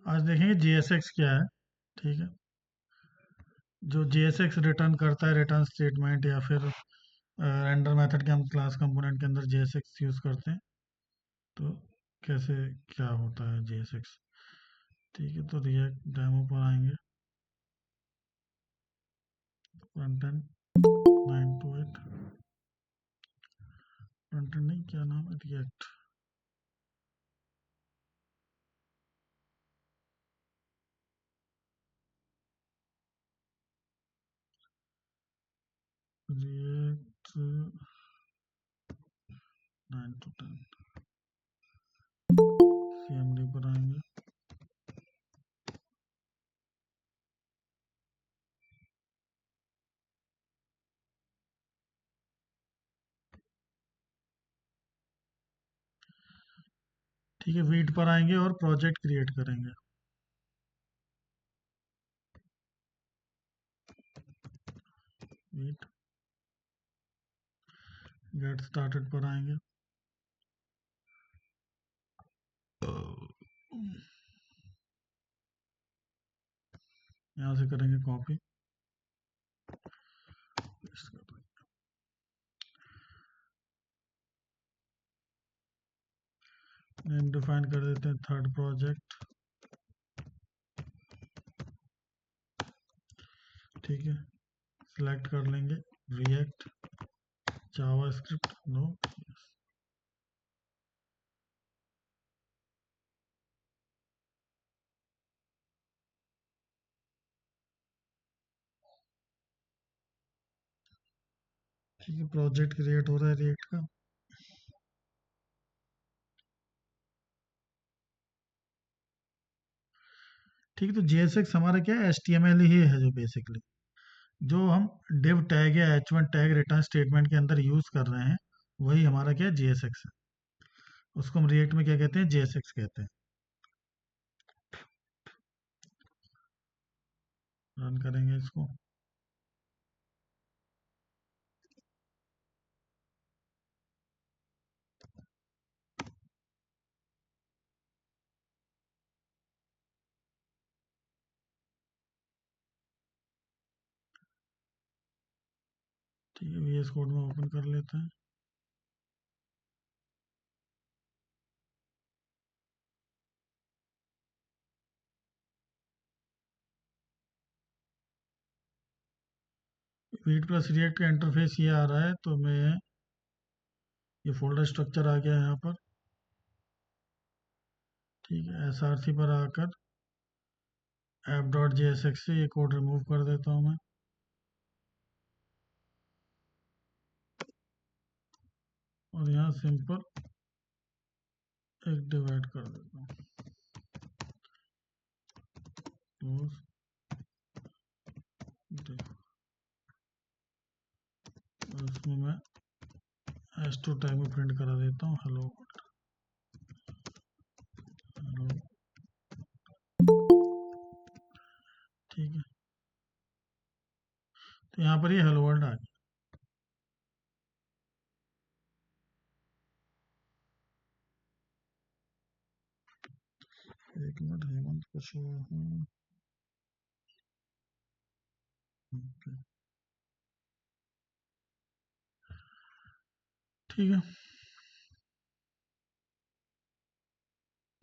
आज देखेंगे JSX क्या है। ठीक है। जो JSX रिटर्न करता है रिटर्न स्टेटमेंट या फिर रेंडर मेथड के हम क्लास कंपोनेंट के अंदर JSX यूज करते हैं। तो कैसे क्या होता है JSX। ठीक है, तो रिएक्ट डेमो पर आएंगे। Front end 9 to 8 front end नहीं, क्या नाम है, रिएक्ट। रिएक्ट 9 to 10 CMD पर आएंगे। ठीक है, वीट पर आएंगे और प्रोजेक्ट क्रिएट करेंगे। वीट गेट स्टार्टेड पर आएंगे। यहाँ से करेंगे कॉपी, नेम डिफाइन कर देते हैं थर्ड प्रोजेक्ट। ठीक है, सिलेक्ट कर लेंगे रिएक्ट जावास्क्रिप्ट नो। ठीक है, प्रोजेक्ट क्रिएट हो रहा है रिएक्ट का। ठीक है, तो JSX हमारा क्या है, HTML ही है जो बेसिकली जो हम div टैग या h1 टैग रिटर्न स्टेटमेंट के अंदर यूज कर रहे हैं, वही हमारा क्या है JSX है। उसको हम रिएक्ट में क्या कहते हैं, JSX कहते हैं। रन करेंगे इसको। ठीक है, VS कोड में ओपन कर लेते हैं। वीट प्लस रिएक्ट का इंटरफेस ये आ रहा है, तो मैं ये फोल्डर स्ट्रक्चर आ गया यहाँ पर। ठीक है, SRC पर आकर app.jsx से ये कोड रिमूव कर देता हूँ मैं, और यहाँ सिंपल एक डिवाइड कर देता हूँ, क्लोज डिव। और इसमें मैं S2 टैग में प्रिंट करा देता हूँ हेलो हेलो। ठीक है, तो यहाँ पर ये हेलो वर्ल्ड आ गया। एक मिनट, हेमंत कुछ हुआ हूँ। ठीक है,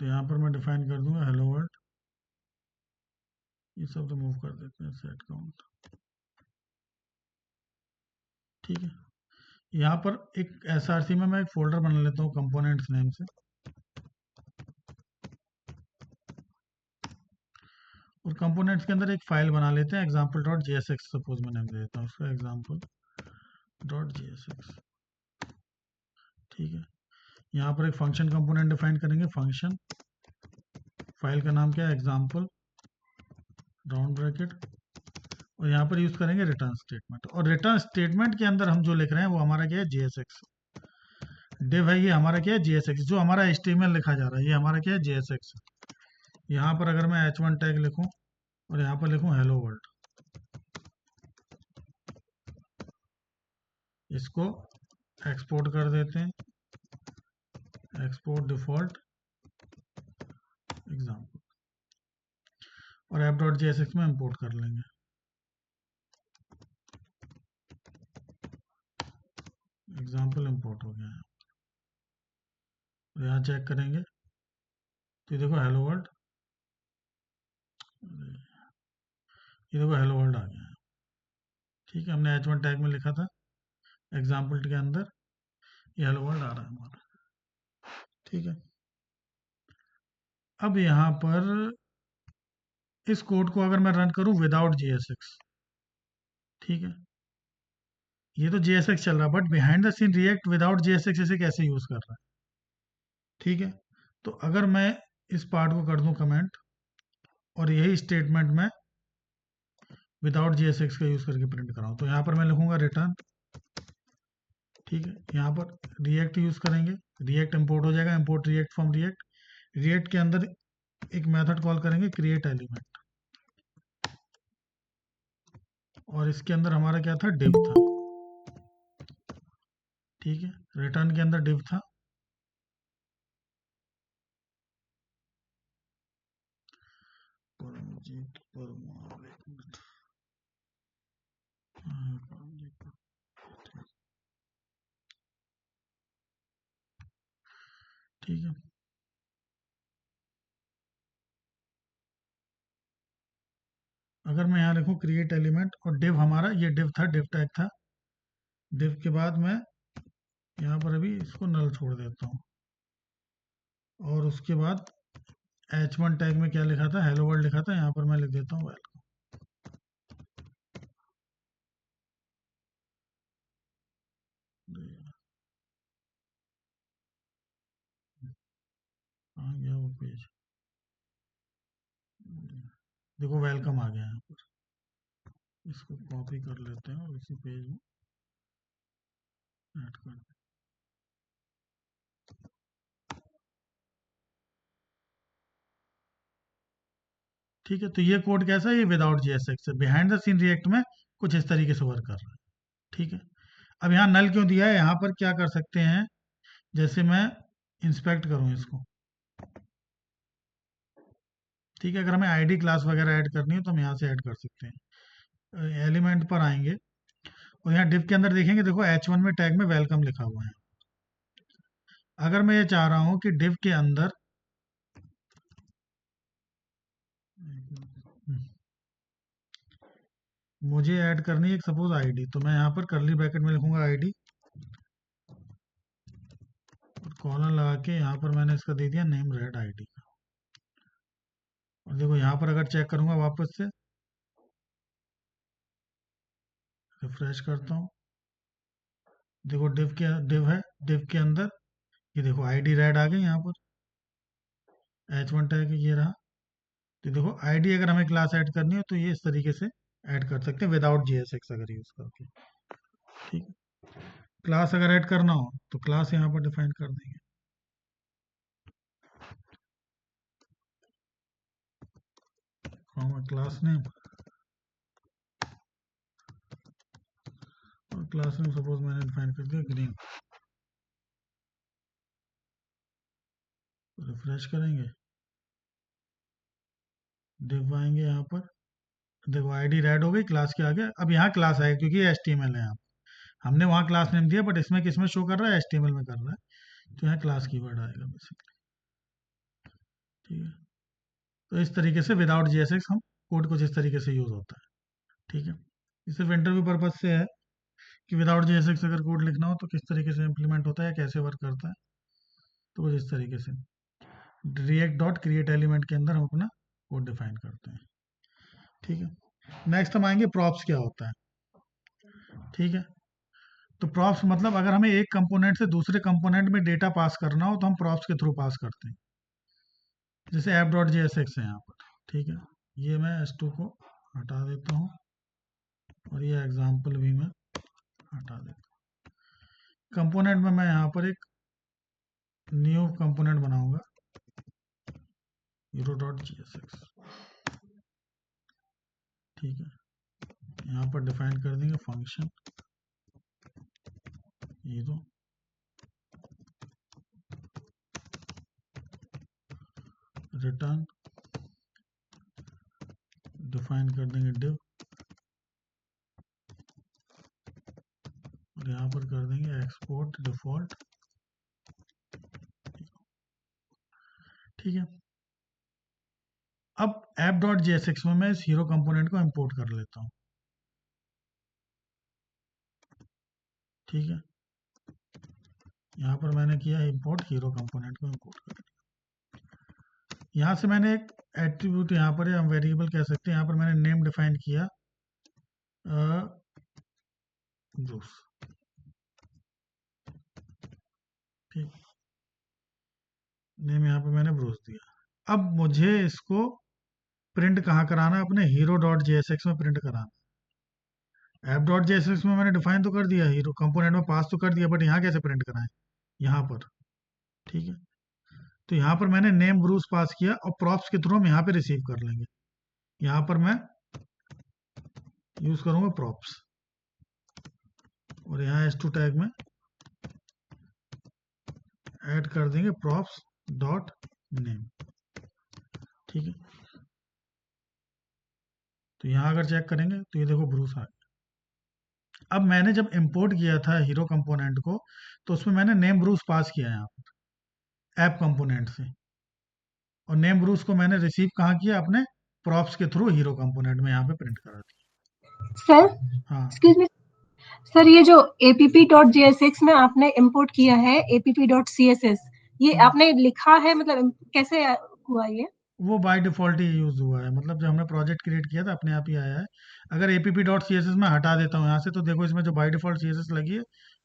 तो यहाँ पर मैं डिफाइन कर दूंगा हेलो वर्ल्ड। ये सब रिमूव कर देते हैं, सेट काउंट। ठीक है, यहाँ पर एक SRC में मैं एक फोल्डर बना लेता हूँ कंपोनेंट्स नेम से, और कंपोनेंट्स के अंदर एक फाइल बना लेते हैं example.jsx, सपोज मैं नेम दे देता हूँ उसका example.jsx। ठीक है, यहाँ पर एक फंक्शन कंपोनेंट डिफाइन करेंगे, फंक्शन। फाइल का नाम क्या है, एग्जाम्पल राउंड ब्रैकेट, और यहाँ पर यूज करेंगे रिटर्न स्टेटमेंट। और रिटर्न स्टेटमेंट के अंदर हम जो लिख रहे हैं वो हमारा क्या है, JSX। डिव है ये हमारा क्या है, JSX। जो हमारा HTML लिखा जा रहा है ये हमारा क्या है, JSX। यहाँ पर अगर मैं h1 टैग लिखूं और यहाँ पर लिखूं हेलो वर्ल्ड, इसको एक्सपोर्ट कर देते हैं, एक्सपोर्ट डिफॉल्ट एग्जाम्पल। और app.jsx में इंपोर्ट कर लेंगे। एग्जाम्पल इंपोर्ट हो गया है। तो यहाँ चेक करेंगे तो ये देखो हेलो वर्ल्ड, ये देखो हेलो वर्ल्ड आ गया है। ठीक है, हमने h1 टैग में लिखा था एग्जाम्पल के अंदर, ये हेलो वर्ल्ड आ रहा है हमारा। ठीक है, अब यहाँ पर इस कोड को अगर मैं रन करूँ विदाउट JSX, ठीक है, ये तो JSX चल रहा है but behind the scene React without JSX इसे कैसे यूज कर रहा है। ठीक है, तो अगर मैं इस पार्ट को कर दूं कमेंट और यही स्टेटमेंट में विदाउट JSX का यूज करके प्रिंट कराऊं, तो यहाँ पर मैं लिखूंगा रिटर्न। ठीक है, यहाँ पर रिएक्ट यूज करेंगे, रिएक्ट इंपोर्ट हो जाएगा, import react from react. React के अंदर एक मेथड कॉल करेंगे क्रिएट एलिमेंट, और इसके अंदर हमारा क्या था, डिव था। ठीक है, रिटर्न के अंदर डिव था। परमजीत परमार, एक मिनट। ठीक है, अगर मैं यहाँ लिखूँ क्रिएट एलिमेंट और डिव, हमारा ये डिव था, डिव टैग था। डिव के बाद मैं यहाँ पर अभी इसको नल छोड़ देता हूँ, और उसके बाद h1 टैग में क्या लिखा था, हेलो वर्ल्ड लिखा था, यहाँ पर मैं लिख देता हूँ वेलकम। आ गया वो पेज, देखो वेलकम आ गया यहाँ पर। इसको कॉपी कर लेते हैं और इसी पेज में ऐड कर दें। ठीक है, तो ये कोड कैसा है, ये विदाउट JSX है, बिहाइंड द सीन रिएक्ट में कुछ इस तरीके से वर्क कर रहा है। ठीक है, अब यहाँ नल क्यों दिया है, यहाँ पर क्या कर सकते हैं, जैसे मैं इंस्पेक्ट करूँ इसको। ठीक है, अगर हमें आईडी क्लास वगैरह ऐड करनी है तो हम यहाँ से ऐड कर सकते हैं। एलिमेंट पर आएंगे और यहाँ डिव के अंदर देखेंगे, देखो h1 में टैग में वेलकम लिखा हुआ है। अगर मैं ये चाह रहा हूँ कि डिव के अंदर मुझे ऐड करनी है एक सपोज आईडी, तो मैं यहाँ पर करली ब्रैकेट में लिखूंगा आईडी और कॉलन लगा के यहाँ पर मैंने इसका दे दिया नेम रेड आईडी का। और देखो यहाँ पर अगर चेक करूंगा वापस से, रिफ्रेश करता हूँ, देखो डिव है, डिव के अंदर ये देखो आईडी रेड आ गई, यहाँ पर h1 टैग ये रहा। तो देखो आईडी अगर हमें क्लास ऐड करनी हो तो ये इस तरीके से ऐड कर सकते हैं विदाउट JSX अगर यूज करके। ठीक है, क्लास अगर ऐड करना हो तो क्लास यहाँ पर डिफाइन कर देंगे। क्लास नेम, और क्लास नेम सपोज मैंने डिफाइन कर दिया ग्रीन। रिफ्रेश करेंगे, डिव आएंगे यहाँ पर, देखो आईडी रेड हो गई, क्लास के आगे अब यहाँ क्लास आएगा क्योंकि ये HTML है। यहाँ हमने वहाँ क्लास नेम दिया बट इसमें किसमें शो कर रहा है, HTML में कर रहा है, तो यहाँ क्लास कीवर्ड आएगा बेसिकली। ठीक है, तो इस तरीके से विदाउट JSX हम कोड कुछ इस तरीके से यूज होता है। ठीक है, ये सिर्फ इंटरव्यू पर्पज से है कि विदाउट JSX अगर कोड लिखना हो तो किस तरीके से इम्प्लीमेंट होता है, कैसे वर्क करता है, तो कुछ इस तरीके से रिएक्ट डॉट क्रिएट एलिमेंट के अंदर हम अपना कोड डिफाइन करते हैं। ठीक है, नेक्स्ट हम आएंगे प्रॉप्स क्या होता है। ठीक है, तो प्रॉप्स मतलब अगर हमें एक कंपोनेंट से दूसरे कंपोनेंट में डेटा पास करना हो तो हम प्रॉप्स के थ्रू पास करते हैं, जैसे app.jsx है यहाँ पर। ठीक है, ये मैं s2 को हटा देता हूँ और ये एग्जाम्पल भी मैं हटा देता हूँ। कंपोनेंट में मैं यहाँ पर एक न्यू कंपोनेंट बनाऊंगा hero.jsx। ठीक है, यहाँ पर डिफाइन कर देंगे फंक्शन hero रिटर्न डिफाइन कर देंगे div और यहाँ पर कर देंगे एक्सपोर्ट डिफॉल्ट। ठीक है, अब app.jsx में मैं इस हीरो कंपोनेंट को इंपोर्ट कर लेता हूँ। ठीक है, यहाँ पर मैंने किया इंपोर्ट, हीरो कंपोनेंट को इंपोर्ट कर दिया। यहाँ से मैंने एक एट्रीब्यूट यहाँ पर हम वेरिएबल कह सकते हैं, यहाँ पर मैंने नेम डिफाइन किया ब्रूस। ठीक, नेम यहाँ पे मैंने ब्रूस दिया। अब मुझे इसको प्रिंट कहाँ कराना है, अपने hero.jsx में प्रिंट कराना है। app.jsx में मैंने डिफाइन तो कर दिया, हीरो कंपोनेंट में पास तो कर दिया, बट यहाँ कैसे प्रिंट कराएं, यहाँ पर। ठीक है, तो यहाँ पर मैंने नेम ब्रूस पास किया और प्रॉप्स के थ्रू हम यहाँ पे रिसीव कर लेंगे। यहाँ पर मैं यूज करूंगा प्रॉप्स और यहाँ s2 टैग में ऐड कर देंगे प्रॉप्स डॉट नेम। ठीक है, तो यहाँ अगर चेक करेंगे तो ये देखो ब्रूस आ गया। अब मैंने जब इंपोर्ट किया था हीरो कंपोनेंट को, तो उसमें मैंने नेम ब्रूस पास किया यहाँ पर ऐप कंपोनेंट से, और नेम ब्रूस को मैंने रिसीव कहाँ किया, अपने प्रॉप्स के थ्रू हीरो कंपोनेंट में यहाँ पे प्रिंट करा दिया। सर हाँ, एक्सक्यूज मी सर, ये जो app.jsx में आपने इंपोर्ट किया है app.css, ये आपने लिखा है, मतलब कैसे हुआ ये? वो बाय डिफॉल्ट ही यूज हुआ है, मतलब जब हमने प्रोजेक्ट क्रिएट किया था अपने आप ही आया है। अगर app.css में हटा देता हूँ यहाँ से, तो देखो इसमें जो बाय डिफॉल्ट css लगी है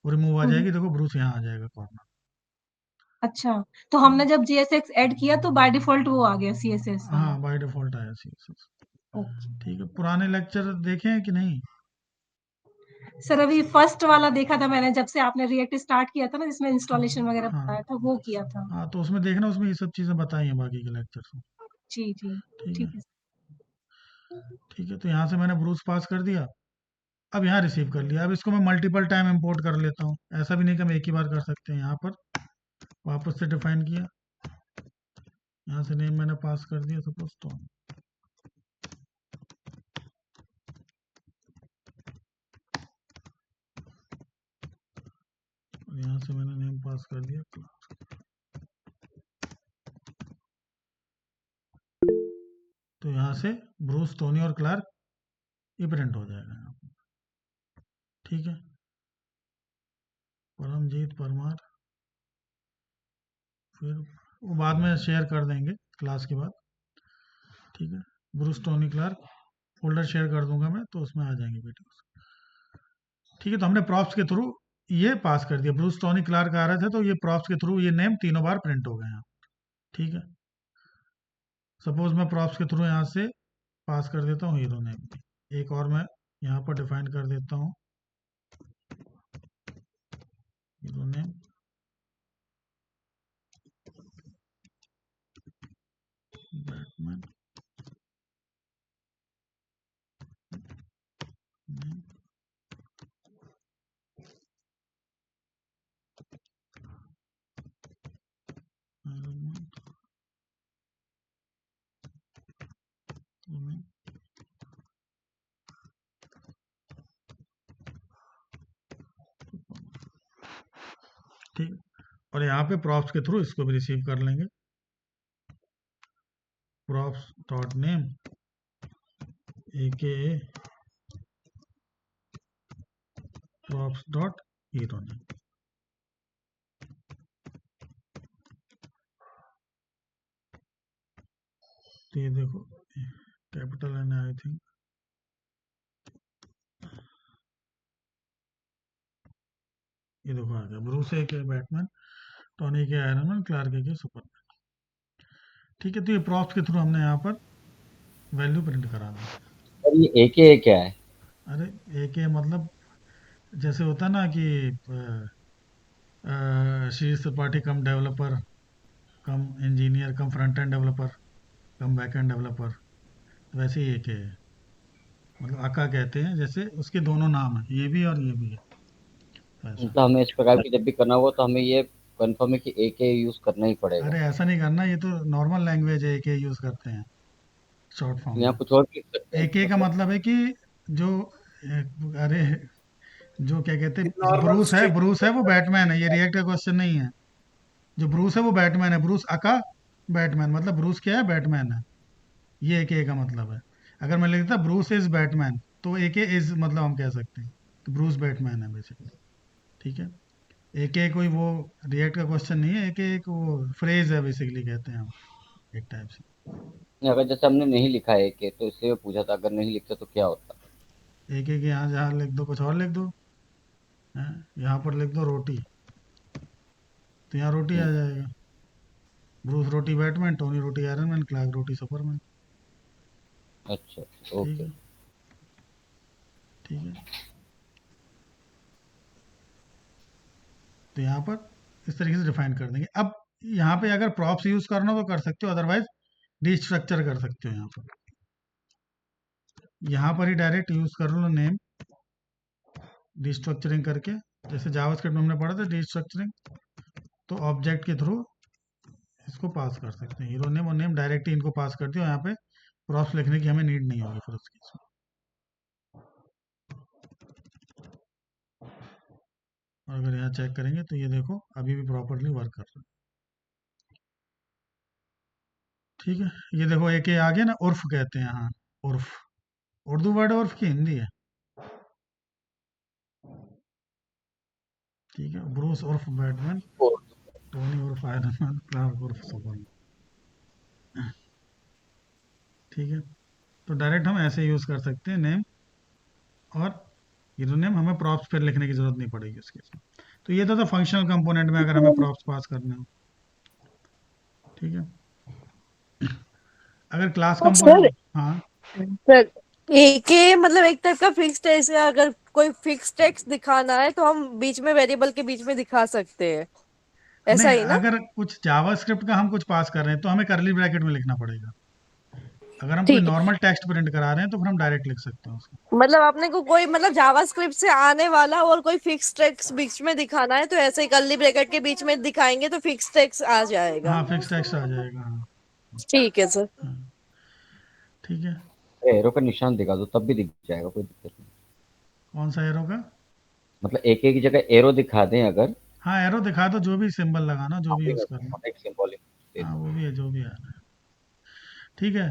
वो रिमूव आ जाएगी। देखो ब्रूस यहाँ आ जाएगा कॉर्नर। अच्छा, तो हमने जब JSX ऐड किया तो बाय डिफॉल्ट वो आ गया CSS वाला। हाँ, बाय डिफॉल्ट आया css। ओके ठीक है, पुराने लेक्चर देखे हैं कि नहीं? सर, अभी फर्स्ट वाला देखा था मैंने, जब से आपने रिएक्ट स्टार्ट किया था ना, जिसमें इंस्टॉलेशन वगैरह बताया था, वो किया था। हाँ, तो उसमें देखना, उसमें ये सब चीजें बताई हैं बाकी के लेक्चर में। जी जी, ठीक ठीक है, है। ठीक है, तो यहाँ से मैंने ब्रूस पास कर दिया। अब यहाँ रिसीव कर लिया। अब इसको मैं मल्टीपल टाइम इंपोर्ट कर लेता हूँ, ऐसा भी नहीं कि हम एक ही बार कर सकते हैं। यहाँ पर वापस से डिफाइन किया, यहाँ से नेम मैंने पास कर दिया सपोज, तो यहाँ से मैंने नेम पास कर दिया क्लास। तो यहाँ से ब्रूस, टोनी और क्लार्क ये प्रिंट हो जाएगा यहाँ पर। ठीक है, परमजीत परमार, फिर वो बाद में शेयर कर देंगे क्लास के बाद। ठीक है, Bruce Tony Clark folder share कर दूंगा मैं, तो उसमें आ जाएंगे वीडियोस। ठीक है, तो हमने प्रॉप्स के थ्रू ये पास कर दिया, ब्रूस टोनी क्लार्क आ रहे थे, तो ये प्रॉप्स के थ्रू ये नेम तीनों बार प्रिंट हो गए यहाँ। ठीक है, सपोज मैं प्रॉप्स के थ्रू यहाँ से पास कर देता हूँ हीरो नेम। एक और मैं यहाँ पर डिफाइन कर देता हूँ hero name, Batman name, iron man name. ठीक, और यहाँ पे प्रॉप्स के थ्रू इसको भी रिसीव कर लेंगे, props dot name AKA props dot hero name. तो ये देखो कैपिटल एन आई थिंक, ये देखो आ गया, ब्रूस ए के बैटमैन, टोनी के आयरन मैन, क्लार्क के सुपरमैन। ठीक है, तो ये प्रॉप्स के थ्रू हमने यहाँ पर वैल्यू प्रिंट करा दी। और ये AKA क्या है? अरे AKA मतलब जैसे होता है ना कि शीर्ष पार्टी कम डेवलपर, कम इंजीनियर, कम front end developer, come back end developer, वैसे ही AKA है। मतलब आका कहते हैं, जैसे उसके दोनों नाम है, ये भी और ये भी है, तो ऐसा। मतलब हमें इस प्रकार की जब भी करना होगा तो हमें ये कंफर्म है कि AKA यूज करना ही पड़ेगा। अरे ऐसा नहीं करना, ये तो नॉर्मल लैंग्वेज है, AKA यूज करते हैं। शॉर्ट फॉर्म यहाँ में। कुछ और लिख सकते हैं एके का मतलब? मतलब है कि जो अरे जो क्या कहते हैं, नॉर्मल ब्रूस है, ब्रूस है वो बैटमैन है, ये रिएक्ट का क्वेश्चन नहीं है। जो ब्रूस है वो बैटमैन है, ब्रूस अका बैटमैन, मतलब ब्रूस क्या है, बैटमैन है। ये एके का मतलब है। अगर मैं लिख देता ब्रूस इज बैटमैन, तो एके इज मतलब हम कह सकते हैं कि ब्रूस बैटमैन है बेसिकली। ठीक है, एके कोई वो रिएक्ट का क्वेश्चन नहीं है, एके एक वो फ्रेज है बेसिकली, कहते हैं हम एक टाइप से। नहीं, अगर जैसे हमने नहीं लिखा है कि, तो इसलिए पूछा था, अगर नहीं लिखते तो क्या होता? एके के यहाँ जहाँ लिख दो कुछ और लिख दो, हैं, यहाँ पर लिख दो रोटी, तो यहाँ रोटी आ हम्म, जाएगा। ब्रूस रोटी बैटमैन, टोनी रोटी आयरन मैन, क्लार्क रोटी सुपरमैन। अच्छा, ठीक ओके। है, ठीक है। तो यहाँ पर इस तरीके से डिफाइन कर देंगे। अब यहाँ पे अगर प्रॉप्स यूज करना हो तो कर सकते हो, अदरवाइज डिस्ट्रक्चर कर सकते हो। यहाँ पर ही डायरेक्ट यूज कर लो नेम डिस्ट्रक्चरिंग करके, जैसे जावास्क्रिप्ट में हमने पढ़ा था डिस्ट्रक्चरिंग, तो ऑब्जेक्ट के थ्रू इसको पास कर सकते हैं। हीरो नेम और नेम डायरेक्ट ही इनको पास कर दियो, यहाँ पे प्रॉप्स लिखने की हमें नीड नहीं होगी फिर उसकी इसमें। और अगर यहाँ चेक करेंगे तो ये देखो अभी भी प्रॉपरली वर्क कर रहा है। ठीक है, ये देखो एक ये आ गया ना, उर्फ कहते हैं, हाँ उर्फ, उर्दू वर्ड है उर्फ की हिंदी है। ठीक है, ब्रूस उर्फ बैटमैन, टोनी उर्फ आयरन मैन, क्लार्क उर्फ सुपरमैन। ठीक है, तो डायरेक्ट हम ऐसे यूज कर सकते हैं नेम और हीरो नेम, हमें प्रॉप्स फिर लिखने की जरूरत नहीं पड़ेगी उसके इसमें। तो ये तो फंक्शनल कंपोनेंट में अगर हमें प्रॉप्स पास करने हो। ठीक है, अगर क्लास सर कंपोनेंट, हाँ सर एक ये मतलब एक टाइप का फिक्स टेक्स्ट है, अगर कोई फिक्स टेक्स्ट दिखाना है तो हम बीच में वेरिएबल के बीच में दिखा सकते हैं, नहीं, ऐसा ही ना? अगर कुछ जावास्क्रिप्ट का हम कुछ पास कर रहे हैं तो हमें करली ब्रैकेट में लिखना पड़ेगा। अगर हम कोई ठीक नॉर्मल टेक्स्ट प्रिंट करा रहे हैं तो फिर हम डायरेक्ट लिख सकते हैं उसको। है, मतलब आपने को कोई मतलब जावास्क्रिप्ट से आने वाला और कोई फिक्स टेक्स्ट बीच में दिखाना है तो ऐसे ही कर्ली ब्रैकेट के बीच में दिखाएंगे तो फिक्स टेक्स्ट आ जाएगा। हाँ, फिक्स टेक्स्ट आ जाएगा, हाँ। ठीक है सर। हाँ, ठीक है। एरो का निशान दिखा दो तब भी दिख जाएगा, कोई दिक्कत नहीं। कौन सा एरो का? मतलब एक एक जगह एरो दिखा दें अगर, हाँ, एरो दिखा दो, जो भी सिंबल लगाना, जो भी यूज करना। एक सिंबॉलिक दे हाँ, दो। वो भी है, जो भी है। ठीक है,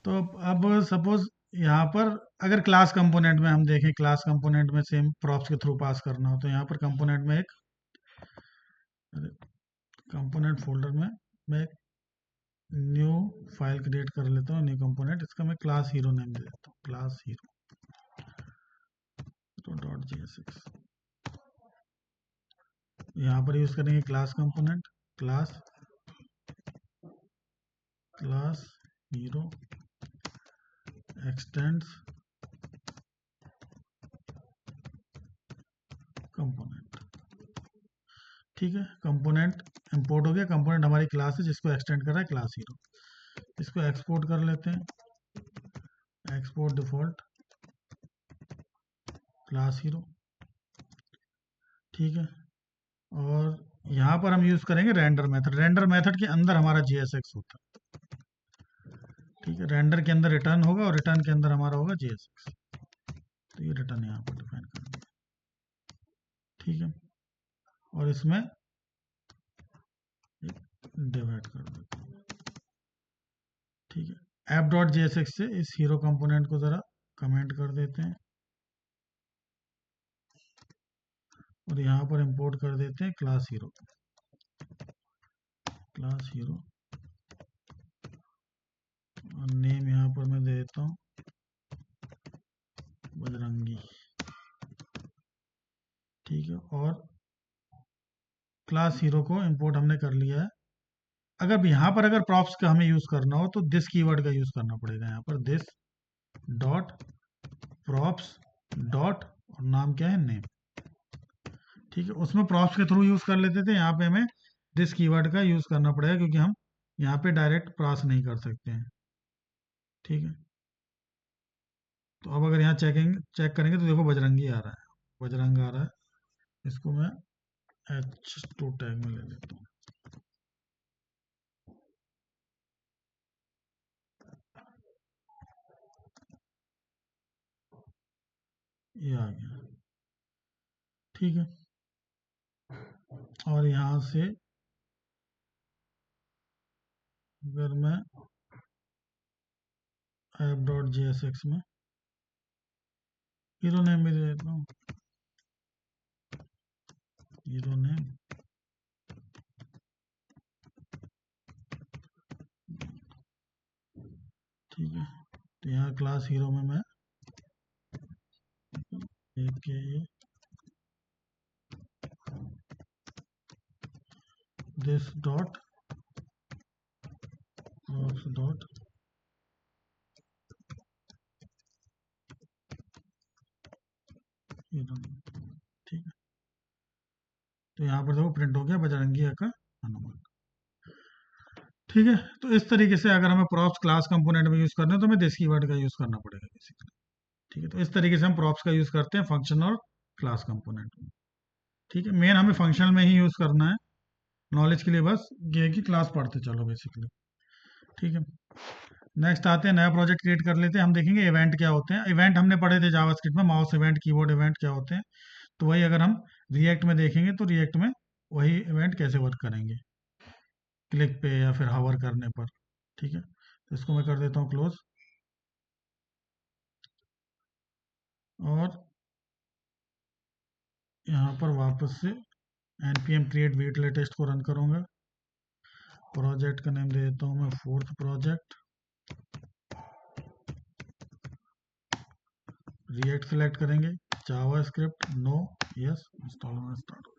तो अब सपोज यहाँ पर अगर क्लास कंपोनेंट में हम देखें, क्लास कंपोनेंट में सेम प्रॉप्स के थ्रू पास करना हो, तो यहाँ पर कंपोनेंट में एक कंपोनेंट फोल्डर में मैं एक न्यू फाइल क्रिएट कर लेता हूँ, न्यू कंपोनेंट, इसका मैं क्लास हीरो नेम दे देता हूँ, क्लास हीरो तो .jsx। यहाँ पर यूज करेंगे class component, class class hero x tends component. ठीक है, कंपोनेंट इंपोर्ट हो गया, कंपोनेंट हमारी क्लास है जिसको एक्सटेंड कर रहा है क्लास हीरो। इसको एक्सपोर्ट कर लेते हैं, एक्सपोर्ट डिफॉल्ट क्लास हीरो। ठीक है, और यहाँ पर हम यूज करेंगे रेंडर मेथड। रेंडर मेथड के अंदर हमारा JSX होता है। ठीक है, रेंडर के अंदर रिटर्न होगा और रिटर्न के अंदर हमारा होगा JSX। तो ये रिटर्न यहाँ पर डिफाइन कर दिया। ठीक है, और इसमें डिवाइड कर देते हैं। ठीक है, app.jsx से इस हीरो कंपोनेंट को जरा कमेंट कर देते हैं और यहाँ पर इंपोर्ट कर देते हैं क्लास हीरो, क्लास हीरो, और नेम यहाँ पर मैं दे देता हूँ बजरंगी। ठीक है, और क्लास हीरो को इंपोर्ट हमने कर लिया है। अगर यहाँ पर अगर प्रॉप्स का हमें यूज करना हो तो दिस कीवर्ड का यूज करना पड़ेगा। यहाँ पर दिस डॉट प्रॉप्स डॉट और नाम क्या है, नेम। ठीक है, उसमें प्रॉप्स के थ्रू यूज कर लेते थे, यहाँ पे हमें दिस कीवर्ड का यूज करना पड़ेगा क्योंकि हम यहाँ पे डायरेक्ट पास नहीं कर सकते हैं। ठीक है, तो अब अगर यहाँ चेक करेंगे तो देखो बजरंगी आ रहा है, बजरंग आ रहा है। इसको मैं H2 टैग में ले लेता हूँ। ये आ गया, ठीक है। और यहाँ से अगर मैं app.jsx में हीरो नेम भी दे देता हूँ, हीरो नेम, ठीक है। तो यहाँ क्लास हीरो में मैं this dot props dot hero name, ठीक है। तो यहाँ पर देखो प्रिंट हो गया बजरंगी का हनुमान, ठीक है। तो इस तरीके से अगर हमें प्रॉप्स क्लास कंपोनेंट में यूज करना है तो हमें दिस कीवर्ड का यूज करना पड़ेगा बेसिकली, ठीक है। तो इस तरीके से हम प्रॉप्स का यूज करते हैं फंक्शन और क्लास कंपोनेंट में, ठीक है। मेन हमें फंक्शनल में ही यूज करना है, नॉलेज के लिए बस ये कि क्लास पढ़ते चलो बेसिकली, ठीक है। नेक्स्ट आते हैं, नया प्रोजेक्ट क्रिएट कर लेते हैं। हम देखेंगे इवेंट क्या होते हैं। इवेंट हमने पढ़े थे जावास्क्रिप्ट में, माउस इवेंट, कीबोर्ड इवेंट क्या होते हैं। तो वही अगर हम रिएक्ट में देखेंगे तो रिएक्ट में वही इवेंट कैसे वर्क करेंगे, क्लिक पे या फिर हावर करने पर, ठीक है। तो इसको मैं कर देता हूँ क्लोज, और यहाँ पर वापस से npm create वेटलेट टेस्ट को रन करूँगा। प्रोजेक्ट का नेम दे देता हूँ मैं फोर्थ प्रोजेक्ट, रिएक्ट सेलेक्ट करेंगे, जावास्क्रिप्ट नो, यस, इंस्टॉल होना स्टार्ट हो गया,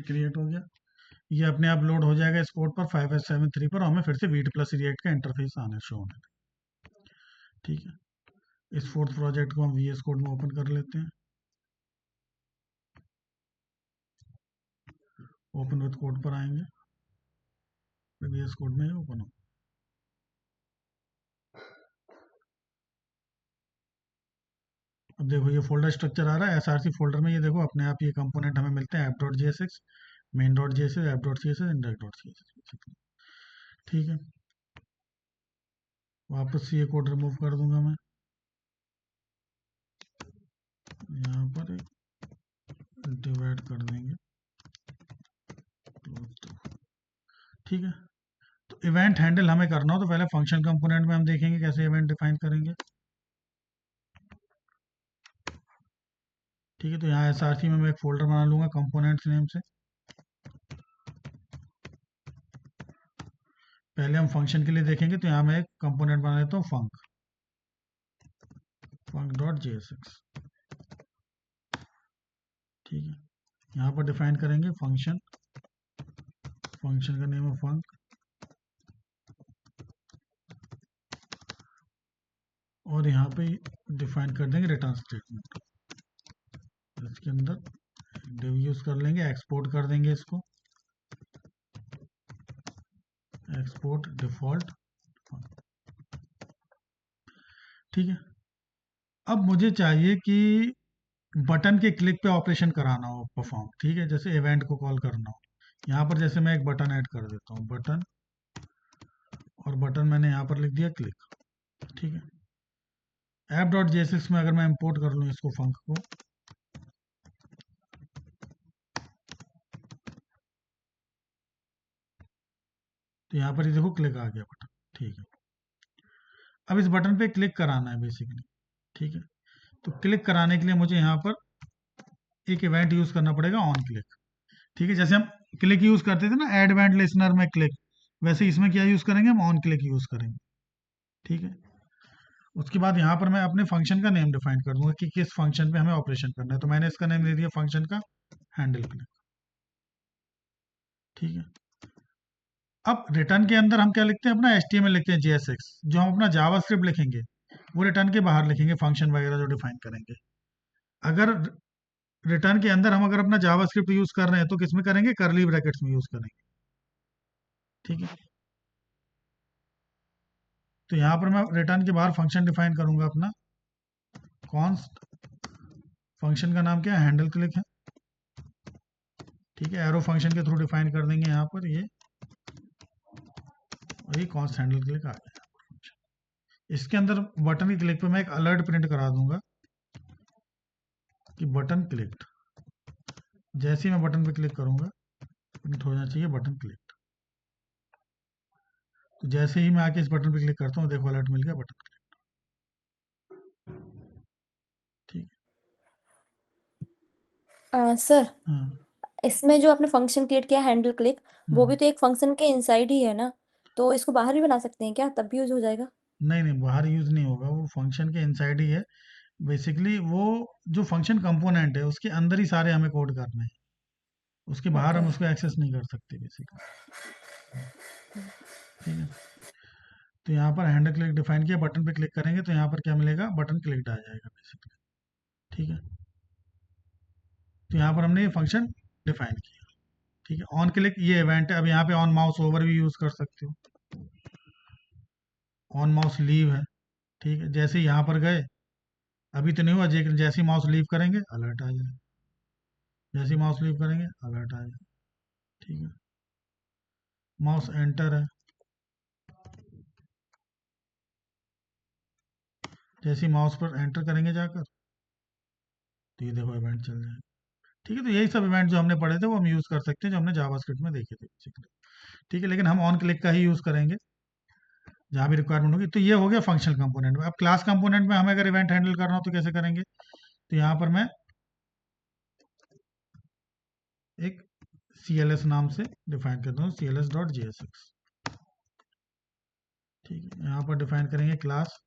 क्रिएट हो गया। ये अपने आप लोड हो जाएगा इस पोर्ट पर 5873 पर, हमें फिर से वीट प्लस रिएक्ट का इंटरफेस आने शो होने, ठीक है। इस फोर्थ प्रोजेक्ट को हम VS कोड में ओपन कर लेते हैं, ओपन विद कोड पर आएंगे, VS कोड में ओपन हो। अब देखो ये फोल्डर स्ट्रक्चर आ रहा है SRC फोल्डर में, ये देखो अपने आप ये कंपोनेंट हमें मिलते हैं app.jsx, main.jsx, app.css, index.css, ठीक है। वापस से ये कोड रिमूव कर दूंगा मैं, यहाँ पर एक डिवाइड कर देंगे, ठीक है। तो इवेंट हैंडल हमें करना हो तो पहले फंक्शन कंपोनेंट में हम देखेंगे कैसे इवेंट डिफाइन करेंगे, ठीक है। तो यहाँ SRC में मैं एक फोल्डर बना लूंगा कंपोनेंट्स नेम से। पहले हम फंक्शन के लिए देखेंगे, तो यहाँ मैं एक कंपोनेंट बना लेता हूँ func.jsx, ठीक है। यहाँ पर डिफाइन करेंगे फंक्शन, फंक्शन का नेम है func, और यहाँ पे डिफाइन कर देंगे रिटर्न स्टेटमेंट। इसके अंदर डिव यूज कर लेंगे, एक्सपोर्ट कर देंगे इसको, एक्सपोर्ट डिफॉल्ट, ठीक है। अब मुझे चाहिए कि बटन के क्लिक पे ऑपरेशन कराना हो परफॉर्म, ठीक है। जैसे इवेंट को कॉल करना हो, यहाँ पर जैसे मैं एक बटन ऐड कर देता हूँ, बटन, और बटन मैंने यहाँ पर लिख दिया क्लिक, ठीक है। app.jsx में अगर मैं इंपोर्ट कर लूँ इसको फंक को, तो यहाँ पर ये देखो क्लिक आ गया बटन, ठीक है। अब इस बटन पे क्लिक कराना है बेसिकली, ठीक है। तो क्लिक कराने के लिए मुझे यहाँ पर एक इवेंट यूज करना पड़ेगा ऑन क्लिक, ठीक है। जैसे हम क्लिक यूज करते थे ना एड इवेंट लिसनर में क्लिक, वैसे इसमें क्या यूज करेंगे, हम ऑन क्लिक यूज करेंगे, ठीक है। उसके बाद यहाँ पर मैं अपने फंक्शन का नेम डिफाइन कर दूंगा कि किस फंक्शन पे हमें ऑपरेशन करना है। तो मैंने इसका नेम दे दिया फंक्शन का हैंडल क्लिक, ठीक है। अब रिटर्न के अंदर हम क्या लिखते हैं, अपना HTML लिखते हैं JSX, जो हम अपना जावास्क्रिप्ट लिखेंगे वो रिटर्न के बाहर लिखेंगे फंक्शन वगैरह जो डिफाइन करेंगे। अगर रिटर्न के अंदर हम अगर अपना जावास्क्रिप्ट यूज कर रहे हैं तो किसमें करेंगे, कर्ली ब्रैकेट्स में यूज करेंगे। ठीक है, तो यहाँ पर मैं रिटर्न के बाहर फंक्शन डिफाइन करूंगा अपना कॉन्स्ट। फंक्शन का नाम क्या है, हैंडल क्लिक है। ठीक है, एरो फंक्शन के थ्रू डिफाइन कर देंगे यहाँ पर ये, और ये कॉन्स्ट हैंडल क्लिक आ गया। इसके अंदर बटन की क्लिक पे मैं एक अलर्ट प्रिंट करा दूंगा कि बटन क्लिक्ड। जैसे ही मैं बटन पे क्लिक करूंगा प्रिंट हो जाना चाहिए बटन क्लिक्ड। तो जैसे ही मैं आके इस बटन पे क्लिक करता हूँ, देखो अलर्ट मिल गया, बटन क्लिक। ठीक सर, हाँ, इसमें जो आपने फंक्शन क्रिएट किया हैंडल क्लिक, वो भी तो एक फंक्शन के इनसाइड ही है ना, तो इसको बाहर भी बना सकते हैं क्या, तब भी यूज हो जाएगा? नहीं नहीं, बाहर यूज नहीं होगा, वो फंक्शन के इनसाइड ही है। बेसिकली वो जो फंक्शन कंपोनेंट है उसके अंदर ही सारे हमें कोड करने हैं, उसके बाहर हम ओके। उसको एक्सेस नहीं कर सकते बेसिकली। ठीक है, तो यहाँ पर हैंडल क्लिक डिफाइन किया, बटन पे क्लिक करेंगे तो यहाँ पर क्या मिलेगा, बटन क्लिक्ड आ जाएगा बेसिकली। ठीक है, तो यहाँ पर हमने ये फंक्शन डिफाइन किया। ठीक है, ऑन क्लिक ये इवेंट है। अब यहाँ पे ऑन माउस ओवर भी यूज कर सकते हो, ऑन माउस लीव है। ठीक है, जैसे यहाँ पर गए, अभी तो नहीं हुआ, लेकिन जैसे ही माउस लीव करेंगे अलर्ट आ जाए, जैसे ही माउस लीव करेंगे अलर्ट आ जाए। ठीक है, माउस एंटर है, जैसे ही माउस पर एंटर करेंगे जाकर तो ये देखो इवेंट चल जाएगा। ठीक है, तो यही सब इवेंट जो हमने पढ़े थे वो हम यूज कर सकते हैं, जो हमने जावास्क्रिप्ट में देखे थे बेसिकली। ठीक है, लेकिन हम ऑन क्लिक का ही यूज करेंगे जहां भी रिक्वायरमेंट होगी। तो ये हो गया फंक्शनल कंपोनेंट में। अब क्लास कंपोनेंट में हमें अगर इवेंट हैंडल करना हो तो कैसे करेंगे, तो यहाँ पर मैं एक CLS नाम से डिफाइन करता हूँ, cls.jsx। ठीक है, यहाँ पर डिफाइन करेंगे class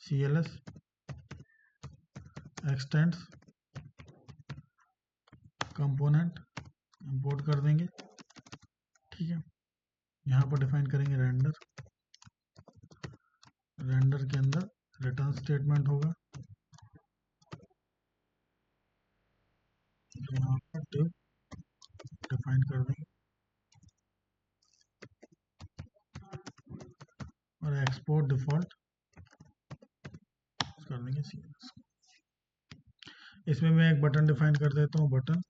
CLS x tends component, import कर देंगे। ठीक है, यहाँ पर डिफाइन करेंगे रेंडर, रेंडर के अंदर रिटर्न स्टेटमेंट होगा, यहाँ पर div डिफाइन कर देंगे और एक्सपोर्ट डिफॉल्ट कर देंगे CLS। इसमें मैं एक बटन डिफाइन कर देता हूँ, बटन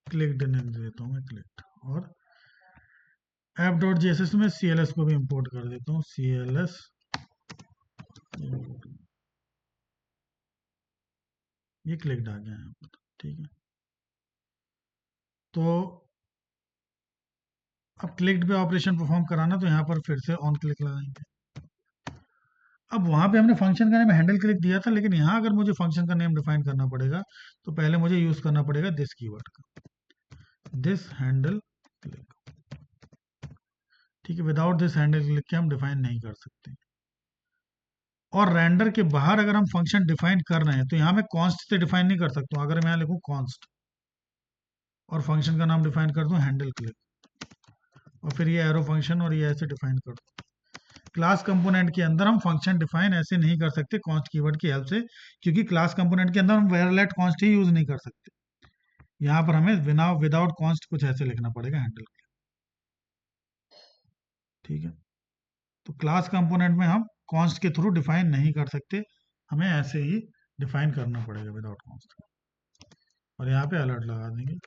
क्लिक्ड नेम देता हूँ मैं, क्लिक्ड। और app.jss में CLS को भी इंपोर्ट कर देता हूँ, CLS ये क्लिक्ड आ गया यहाँ पर। ठीक है, तो अब क्लिक्ड पे ऑपरेशन परफॉर्म कराना, तो यहाँ पर फिर से ऑन क्लिक लगाएंगे। अब वहां पे हमने फंक्शन का नेम हैंडल क्लिक दिया था, लेकिन यहाँ अगर मुझे फंक्शन का नेम डिफाइन करना पड़ेगा तो पहले मुझे यूज करना पड़ेगा दिस कीवर्ड का, दिस हैंडल क्लिक। ठीक है, विदाउट दिस हैंडल क्लिक के हम डिफाइन नहीं कर सकते। और रेंडर के बाहर अगर हम फंक्शन डिफाइन कर रहे हैं तो यहाँ मैं कॉन्स्ट से डिफाइन नहीं कर सकता हूँ। अगर मैं यहाँ लिखूँ कॉन्स्ट और फंक्शन का नाम डिफाइन कर दूं हैंडल क्लिक, और फिर ये एरो फंक्शन और ये ऐसे डिफाइन कर दूं, क्लास कंपोनेंट के अंदर हम फंक्शन डिफाइन ऐसे नहीं कर सकते कॉन्स्ट कीवर्ड की हेल्प से, क्योंकि क्लास कंपोनेंट के अंदर हम वेरलेट कॉन्स्ट ही यूज नहीं कर सकते। यहाँ पर हमें विदाउट कॉन्स्ट कुछ ऐसे लिखना पड़ेगा, हैंडल क्लिक। ठीक है, तो क्लास कंपोनेंट में हम कॉन्स्ट के थ्रू डिफाइन नहीं कर सकते, हमें ऐसे ही डिफाइन करना पड़ेगा विदाउट कॉन्स्ट। और यहाँ पे अलर्ट लगा देंगे,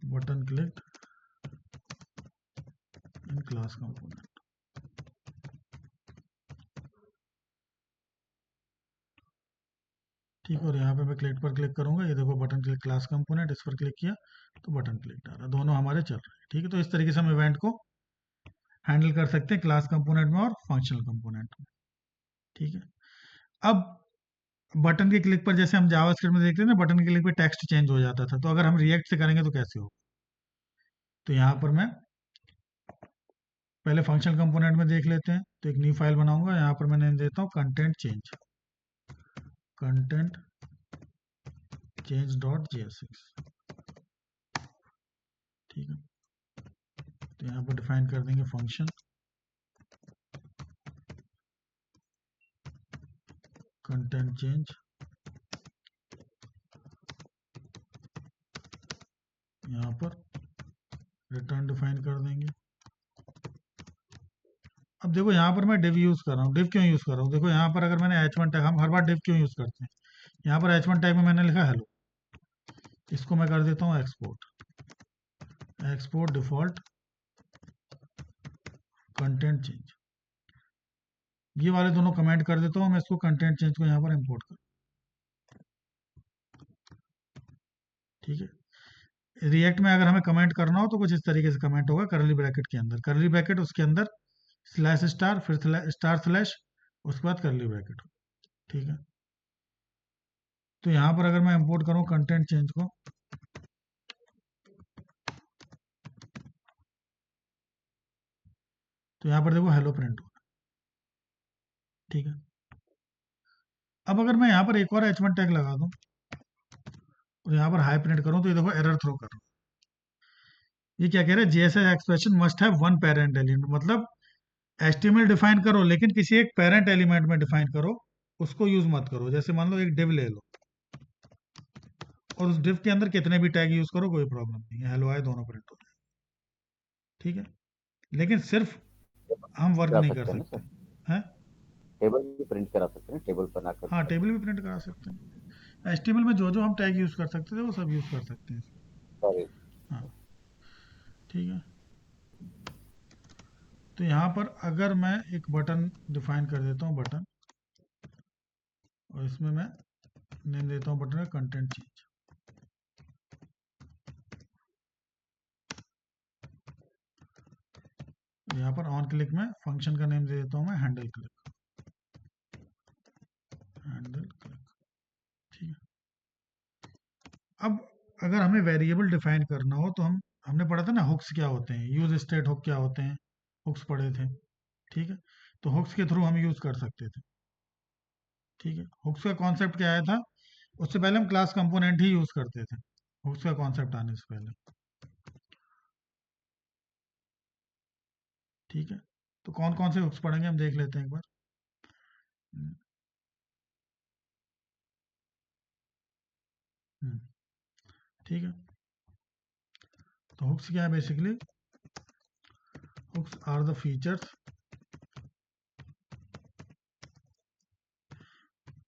button clicked in class component. ठीक है, और यहाँ पे मैं क्लिक पर क्लिक करूंगा, ये देखो बटन क्लिक क्लास कंपोनेंट, इस पर क्लिक किया तो बटन क्लिक आ रहा, दोनों हमारे चल रहे हैं। ठीक है, तो इस तरीके से हम इवेंट को हैंडल कर सकते हैं क्लास कंपोनेंट में और फंक्शनल कंपोनेंट में। ठीक है, अब बटन के क्लिक पर जैसे हम जावास्क्रिप्ट में देखते हैं ना, बटन के क्लिक पर टेक्स्ट चेंज हो जाता था, तो अगर हम रिएक्ट से करेंगे तो कैसे हो, तो यहाँ पर मैं पहले फंक्शनल कंपोनेंट में देख लेते हैं। तो एक न्यू फाइल बनाऊंगा, यहाँ पर मैं नेम देता हूँ content change, content change dot JS6, ठीक है। तो यहाँ पर डिफाइन कर देंगे फंक्शन कंटेंट चेंज, यहाँ पर रिटर्न डिफाइन कर देंगे। अब देखो यहाँ पर मैं div यूज कर रहा हूँ। div क्यों यूज कर रहा हूँ? देखो यहाँ पर अगर मैंने h1 टैग, हम हर बार div क्यों यूज करते हैं? यहाँ पर h1 टैग में मैंने लिखा हेलो, इसको मैं कर देता हूँ एक्सपोर्ट डिफॉल्ट कंटेंट चेंज। ये वाले दोनों कमेंट कर देता हूँ मैं, इसको कंटेंट चेंज को यहाँ पर इंपोर्ट कर, ठीक है। रिएक्ट में अगर हमें कमेंट करना हो तो कुछ इस तरीके से कमेंट होगा, करली ब्रैकेट के अंदर, करली ब्रैकेट, उसके अंदर स्लैश स्टार, फिर स्टार स्लैश, उसके बाद करली ब्रैकेट, ठीक है। तो यहाँ पर अगर मैं इंपोर्ट करूँ कंटेंट चेंज को, तो यहाँ पर देखो हेलो प्रिंट होगा, ठीक है। अब अगर मैं यहाँ पर एक और h1 टैग लगा दूं और यहाँ पर हाई प्रिंट करूं, तो ये देखो एरर थ्रो कर रहा हूं। ये क्या कह रहा है? JSX expression must have one parent element, मतलब HTML डिफाइन करो लेकिन किसी एक पेरेंट एलिमेंट में डिफाइन करो, उसको यूज मत करो। जैसे मान लो एक div ले लो और उस div के अंदर कितने भी टैग यूज करो, कोई प्रॉब्लम नहीं है, हेलो हाय दोनों प्रिंट हो जाए, ठीक है। लेकिन सिर्फ हम वर्क करा नहीं कर सकते हैं ना सकते सर, हैं। टेबल भी प्रिंट करा सकते हैं, टेबल बनाकर। हाँ, टेबल भी प्रिंट करा सकते हैं। HTML में जो जो हम टैग यूज कर सकते थे वो सब यूज कर सकते हैं। सॉरी, हाँ, ठीक है। तो यहाँ पर अगर मैं एक बटन डिफाइन कर देता हूँ, बटन, और इसमें मैं नेम देता हूँ बटन का कंटेंट चेंज, यहाँ पर ऑन क्लिक में फंक्शन का नेम दे देता हूँ मैं हैंडल क्लिक, ठीक है। अब अगर हमें वेरिएबल डिफाइन करना हो तो हमने पढ़ा था ना हुक्स क्या होते हैं, यूज स्टेट हुक क्या होते हैं, हुक्स पढ़े थे, ठीक है। तो हुक्स के थ्रू हम यूज कर सकते थे, ठीक है। हुक्स का कॉन्सेप्ट क्या आया था? उससे पहले हम क्लास कंपोनेंट ही यूज करते थे, हुक्स का कॉन्सेप्ट आने से पहले, ठीक है। तो कौन कौन से हुक्स पढ़ेंगे हम देख लेते हैं एक बार। ठीक है। तो हुक्स क्या है? Basically hooks are the features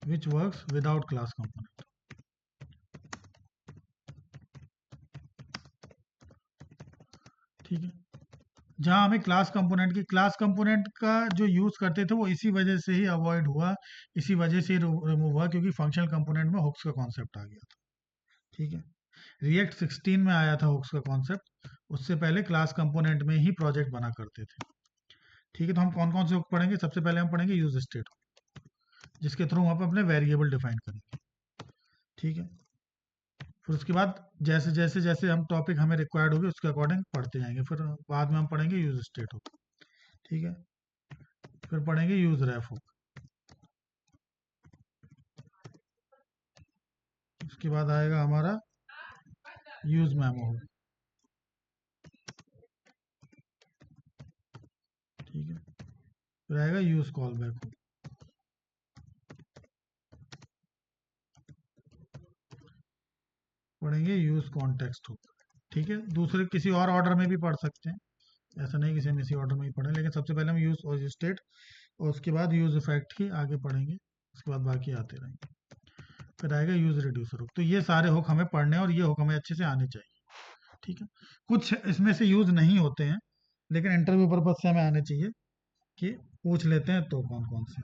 which works without class component, ठीक है। जहां हमें क्लास कंपोनेंट का जो यूज करते थे वो इसी वजह से ही अवॉइड हुआ, इसी वजह से रिमूव हुआ, क्योंकि फंक्शनल कंपोनेंट में हुक्स का कॉन्सेप्ट आ गया था, ठीक है। रिएक्ट 16 में आया था हुक्स का कॉन्सेप्ट, उससे पहले क्लास कंपोनेंट में ही प्रोजेक्ट बना करते थे, ठीक है। तो हम कौन कौन से हुक पढ़ेंगे? सबसे पहले हम पढ़ेंगे यूज स्टेट, जिसके थ्रू हम अपने वेरिएबल डिफाइन करेंगे, ठीक है। फिर उसके बाद जैसे जैसे जैसे हम टॉपिक हमें रिक्वायर्ड होगी उसके अकॉर्डिंग पढ़ते जाएंगे। फिर बाद में हम पढ़ेंगे यूज स्टेट हुक, ठीक है। फिर पढ़ेंगे यूज रेफ हुक, उसके बाद आएगा हमारा यूज मेमो हुक, ठीक है। फिर आएगा यूज कॉल बैक हुक, पढ़ेंगे यूज कॉन्टेक्स्ट हुक, ठीक है। दूसरे किसी और ऑर्डर में भी पढ़ सकते हैं, ऐसा नहीं कि सेम इसी ऑर्डर में ही पढ़ें, लेकिन सबसे पहले हम यूज और स्टेट और उसके बाद यूज इफेक्ट की आगे पढ़ेंगे, उसके बाद बाकी आते रहेंगे। फिर आएगा यूज रिड्यूसर हुक। तो ये सारे हुक हमें पढ़ने और ये हुक हमें अच्छे से आने चाहिए, ठीक है। कुछ इसमें से यूज नहीं होते हैं लेकिन इंटरव्यू पर्पज से हमें आने चाहिए कि पूछ लेते हैं तो कौन कौन से,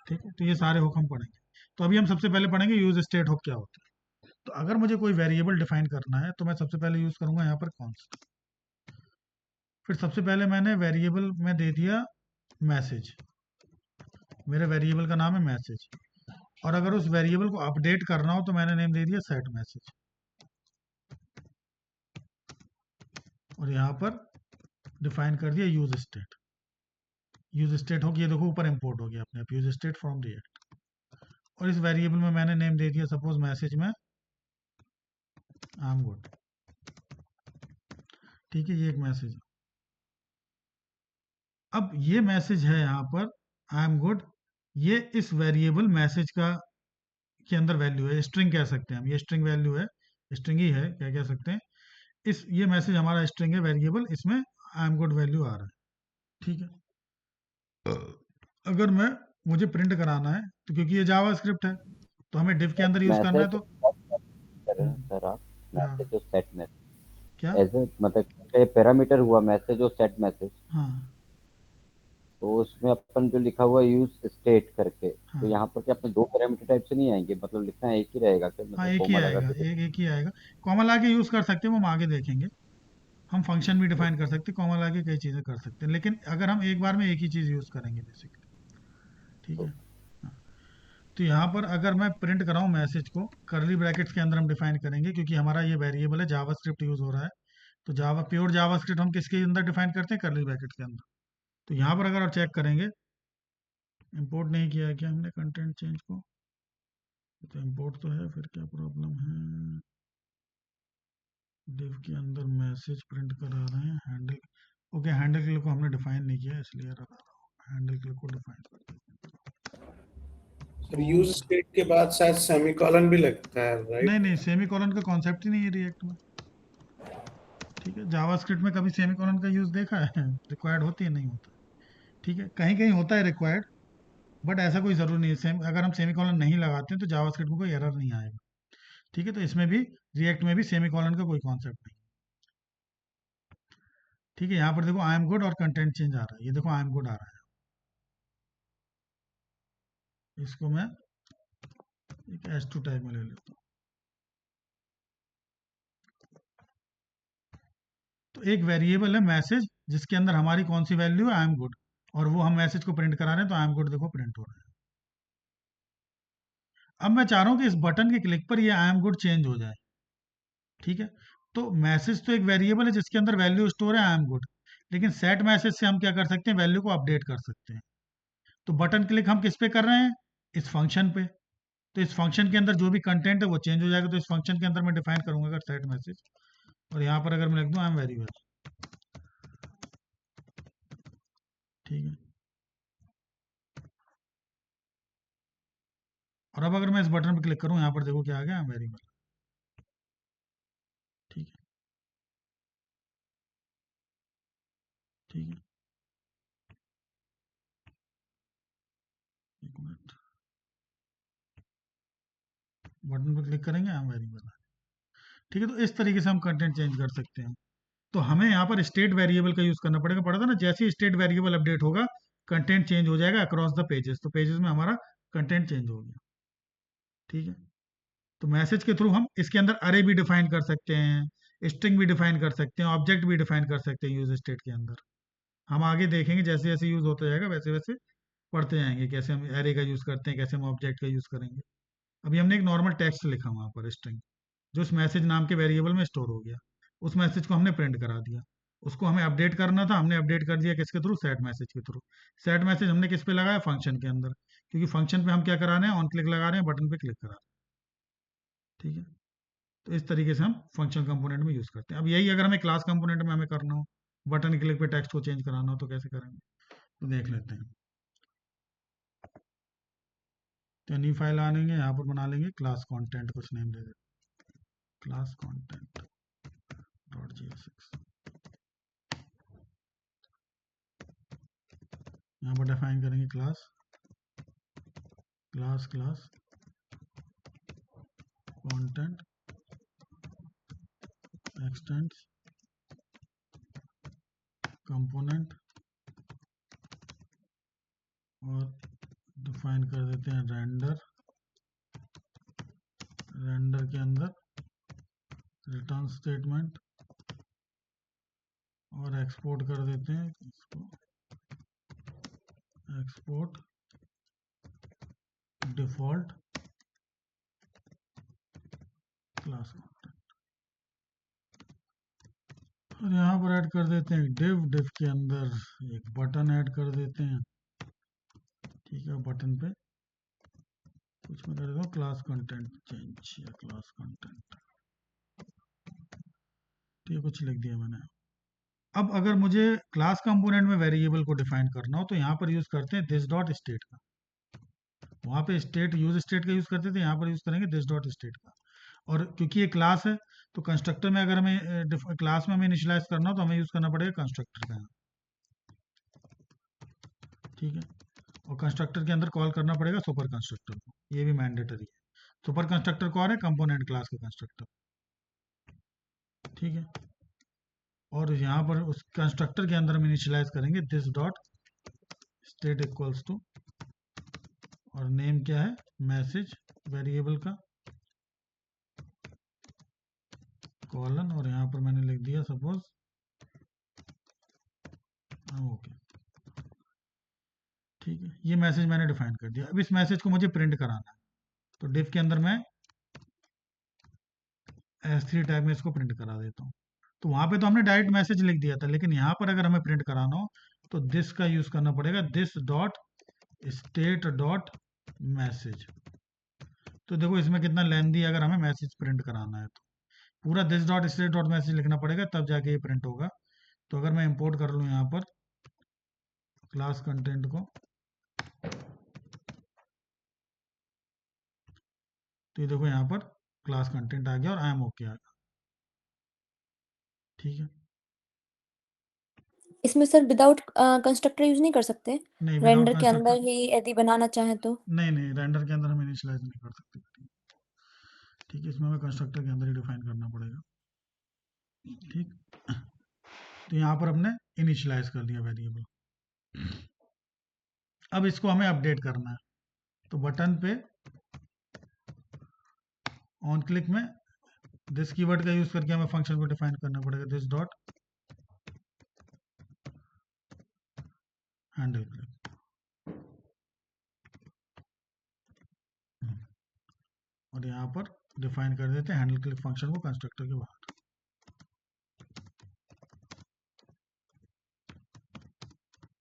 ठीक है। तो ये सारे हुक हम पढ़ेंगे। तो अभी हम सबसे पहले पढ़ेंगे यूज स्टेट हुक क्या होता है। तो अगर मुझे कोई वेरिएबल डिफाइन करना है तो मैं सबसे पहले यूज करूंगा यहाँ पर कॉन्स्ट। फिर सबसे पहले मैंने वेरिएबल में दे दिया मैसेज, मेरे वेरिएबल का नाम है मैसेज, और अगर उस वेरिएबल को अपडेट करना हो तो मैंने नेम दे दिया सेट मैसेज, और यहाँ पर डिफाइन कर दिया यूज स्टेट। यूज स्टेट हो गया, ये देखो ऊपर इंपोर्ट हो गया अपने आप, यूज स्टेट फ्रॉम रिएक्ट। और इस वेरिएबल में मैंने नेम दे दिया सपोज मैसेज में एम गुड। ठीक है, ये एक मैसेज है। अब ये मैसेज है यहाँ पर आई एम गुड, ये इस वेरिएबल मैसेज का के अंदर वैल्यू है, स्ट्रिंग कह सकते हैं हम, ये स्ट्रिंग वैल्यू है, स्ट्रिंग ही है, क्या कह सकते हैं, इस ये मैसेज हमारा स्ट्रिंग है वेरिएबल, इसमें आई एम गुड वैल्यू आ रहा है। ठीक है, अगर मुझे प्रिंट कराना है तो क्योंकि ये जावास्क्रिप्ट है तो हमें div के अंदर यूज करना है, मैसेज तो कर रहे हैं सर आप, हाँ मैसेज और सेट मैसेज क्या, ऐसे मतलब पैरामीटर हुआ मैसेज और सेट मैसेज, हाँ तो उसमें अपन जो लिखा हुआ यूज स्टेट करके, तो हाँ यहाँ पर क्या अपने दो पैरामीटर टाइप से नहीं आएंगे, मतलब लिखना एक ही रहेगा क्या, हाँ, मतलब एक ही कोमा लगा आएगा, के? एक ही आएगा। कॉमा आगे यूज कर सकते हैं, वो हम आगे देखेंगे। हम फंक्शन भी डिफाइन कर सकते हैं, कॉमा आगे कई चीजें कर सकते हैं, लेकिन अगर हम एक बार में एक ही चीज यूज करेंगे बेसिकली। ठीक है, हाँ। तो यहाँ पर अगर मैं प्रिंट कराऊँ मैसेज को, करली ब्रैकेट्स के अंदर हम डिफाइन करेंगे, क्योंकि हमारा ये वेरिएबल है, जावास्क्रिप्ट यूज हो रहा है, तो प्योर जावास्क्रिप्ट हम किसके अंदर डिफाइन करते हैं, करली ब्रैकेट्स के अंदर। तो यहाँ पर अगर आप चेक करेंगे, इंपोर्ट नहीं किया है क्या हमने कंटेंट चेंज को, तो इंपोर्ट तो है, फिर क्या प्रॉब्लम है, div के अंदर मैसेज प्रिंट करा रहे हैं, हैंडल, ओके, हैंडल क्लिक को हमने डिफाइन नहीं किया इसलिए एरर आ रहा है, हैंडल क्लिक को डिफाइन कर देते सर यूज स्टेट के बाद शायद सेमीकोलन भी लगता है, हैं। राइट? नहीं, सेमी कॉलन का कॉन्सेप्ट ही नहीं है रिएक्ट में। ठीक है, जावास्क्रिप्ट में कभी सेमी कॉलन का यूज देखा है? रिक्वायर्ड होती है, नहीं होता। ठीक है, कहीं कहीं होता है रिक्वायर्ड, बट ऐसा कोई जरूरी नहीं है। अगर हम सेमी कॉलन नहीं लगाते हैं तो जावास्क्रिप्ट में कोई एरर नहीं आएगा। ठीक है, तो इसमें भी रिएक्ट में भी सेमी कॉलन का कोई कॉन्सेप्ट नहीं। ठीक है, यहाँ पर देखो आई एम गुड और कंटेंट चेंज आ रहा है, ये देखो आई एम गुड आ रहा है, इसको मैं एक S2 टाइप में ले लेता हूँ। तो एक वेरिएबल है मैसेज, जिसके अंदर हमारी कौन सी वैल्यू है, आई एम गुड, और वो हम मैसेज को प्रिंट करा रहे हैं, तो आई एम गुड देखो प्रिंट हो रहा है। अब मैं चाह रहा हूँ कि इस बटन के क्लिक पर ये आई एम गुड चेंज हो जाए। ठीक है, तो मैसेज तो एक वेरिएबल है जिसके अंदर वैल्यू स्टोर है आई एम गुड, लेकिन सेट मैसेज से हम क्या कर सकते हैं, वैल्यू को अपडेट कर सकते हैं। तो बटन क्लिक हम किस पे कर रहे हैं, इस फंक्शन पे, तो इस फंक्शन के अंदर जो भी कंटेंट है वो चेंज हो जाएगा। तो इस फंक्शन के अंदर मैं डिफाइन करूंगा अगर सेट मैसेज, और यहाँ पर अगर मैं लिख दूँ आई एम वेरी वेल। ठीक है, और अब अगर मैं इस बटन पर क्लिक करूं, यहाँ पर देखो क्या आ गया, आई एम वेरी वेल। ठीक है, ठीक है, एक मिनट, बटन पर क्लिक करेंगे, आई एम वेरी वेल। ठीक है, तो इस तरीके से हम कंटेंट चेंज कर सकते हैं। तो हमें यहाँ पर स्टेट वेरिएबल का यूज करना पड़ेगा, पड़ा था ना, जैसे ही स्टेट वेरिएबल अपडेट होगा कंटेंट चेंज हो जाएगा अक्रॉस द पेजेस, तो पेजेस में हमारा कंटेंट चेंज हो गया। ठीक है, तो मैसेज के थ्रू हम इसके अंदर अरे भी डिफाइन कर सकते हैं, स्ट्रिंग भी डिफाइन कर सकते हैं, ऑब्जेक्ट भी डिफाइन कर सकते हैं यूज स्टेट के अंदर। हम आगे देखेंगे, जैसे जैसे यूज होता जाएगा वैसे वैसे पढ़ते जाएंगे, कैसे हम एरे का यूज करते हैं, कैसे हम ऑब्जेक्ट का यूज करेंगे। अभी हमने एक नॉर्मल टेक्स्ट लिखा वहां पर स्ट्रिंग, जो उस मैसेज नाम के वेरिएबल में स्टोर हो गया, उस मैसेज को हमने प्रिंट करा दिया। उसको हमें अपडेट करना था, हमने अपडेट कर दिया किसके थ्रू, सेट मैसेज के थ्रू। सेट मैसेज हमने किस पे लगाया, फंक्शन के अंदर, क्योंकि फंक्शन पे हम क्या करा रहे हैं, ऑन क्लिक लगा रहे हैं, बटन पे क्लिक करा रहे हैं। ठीक है, तो इस तरीके से हम फंक्शन कंपोनेंट में यूज करते हैं। अब यही अगर हमें क्लास कंपोनेंट में हमें करना हो, बटन क्लिक पे टेक्स्ट को चेंज कराना हो, तो कैसे करेंगे, तो देख लेते हैं। तो न्यू फाइल आनेंगे, यहाँ पर बना लेंगे क्लास कंटेंट, कुछ नेम दे देते, क्लास कंटेंट डॉट JSX। यहाँ पर डिफाइन करेंगे class, class class content x tends component, और डिफाइन कर देते हैं रेंडर, रेंडर के अंदर रिटर्न स्टेटमेंट, और एक्सपोर्ट कर देते हैं इसको, एक्सपोर्ट डिफॉल्ट क्लास कंटेंट, और यहाँ पर ऐड कर देते हैं div, div के अंदर एक बटन ऐड कर देते हैं। ठीक है, बटन पे कुछ मैं कर देता हूँ क्लास कंटेंट चेंज, या क्लास कंटेंट, तो ये कुछ लिख दिया मैंने। अब अगर मुझे क्लास कंपोनेंट में वेरिएबल को डिफाइन करना हो तो यहाँ पर यूज करते हैं दिस डॉट स्टेट का। वहाँ पे स्टेट यूज स्टेट का यूज करते थे, यहाँ पर यूज करेंगे दिस डॉट स्टेट का। और क्योंकि ये क्लास है तो कंस्ट्रक्टर में अगर हमें क्लास में हमें इनिशियलाइज करना हो तो हमें यूज करना पड़ेगा कंस्ट्रक्टर का, ठीक है। और कंस्ट्रक्टर के अंदर कॉल करना पड़ेगा सुपर कंस्ट्रक्टर को, ये भी मैंडेटरी है। सुपर कंस्ट्रक्टर कौन है? कंपोनेंट क्लास का कंस्ट्रक्टर, ठीक है। और यहाँ पर उस कंस्ट्रक्टर के अंदर हम इनिशियलाइज करेंगे this dot state equals to, और नेम क्या है? मैसेज वेरिएबल का, कॉलन, और यहाँ पर मैंने लिख दिया सपोज ओके, ठीक है। ये मैसेज मैंने डिफाइन कर दिया। अब इस मैसेज को मुझे प्रिंट कराना है तो डिफ के अंदर मैं S3 टैग में इसको प्रिंट करा देता हूँ। तो वहां पे तो हमने डायरेक्ट मैसेज लिख दिया था, लेकिन यहाँ पर अगर हमें प्रिंट कराना हो तो दिस का यूज करना पड़ेगा, this dot state dot message. तो देखो इसमें कितना लेंदी, अगर हमें मैसेज प्रिंट कराना है तो पूरा this dot state dot message लिखना पड़ेगा, तब जाके ये प्रिंट होगा। तो अगर मैं इंपोर्ट कर लूँ यहाँ पर क्लास कंटेंट को, तो ये देखो यहाँ पर क्लास कंटेंट आ गया और आई एम ओके आ गया, ठीक है। इसमें सर विदाउट कंस्ट्रक्टर यूज नहीं कर सकते? नहीं, विदाउट रेंडर के अंदर कंस्ट्रक्टर ही यदि बनाना चाहे तो? नहीं, रेंडर के अंदर हम इनिशियलाइज नहीं कर सकते, ठीक है। इसमें हमें कंस्ट्रक्टर के अंदर ही डिफाइन करना पड़ेगा, ठीक। तो यहाँ पर हमने इनिशियलाइज कर दिया वेरिएबल। अब इसको हमें अपडेट करना है, तो बटन पे ऑन क्लिक में दिस कीवर्ड का यूज करके हमें फंक्शन को डिफाइन करना पड़ेगा, दिस डॉट हैंडल क्लिक, और यहाँ पर डिफाइन कर देते हैं हैंडल क्लिक फंक्शन को कंस्ट्रक्टर के बाहर,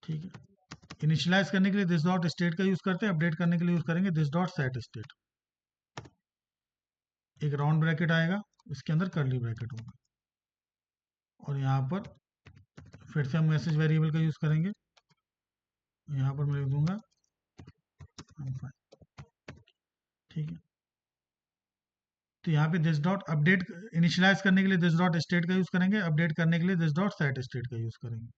ठीक है। इनिशियलाइज करने के लिए दिस डॉट स्टेट का यूज करते हैं, अपडेट करने के लिए यूज करेंगे दिस डॉट सेट स्टेट। एक राउंड ब्रैकेट आएगा, इसके अंदर कर्ली ब्रैकेट होगा, और यहाँ पर फिर से हम मैसेज वेरिएबल का यूज करेंगे। यहाँ पर मैं लिख दूंगा ठीक है। तो यहाँ पे दिस डॉट अपडेट इनिशियलाइज करने के लिए दिस डॉट स्टेट का यूज करेंगे, अपडेट करने के लिए दिस डॉट सेट स्टेट का यूज करेंगे।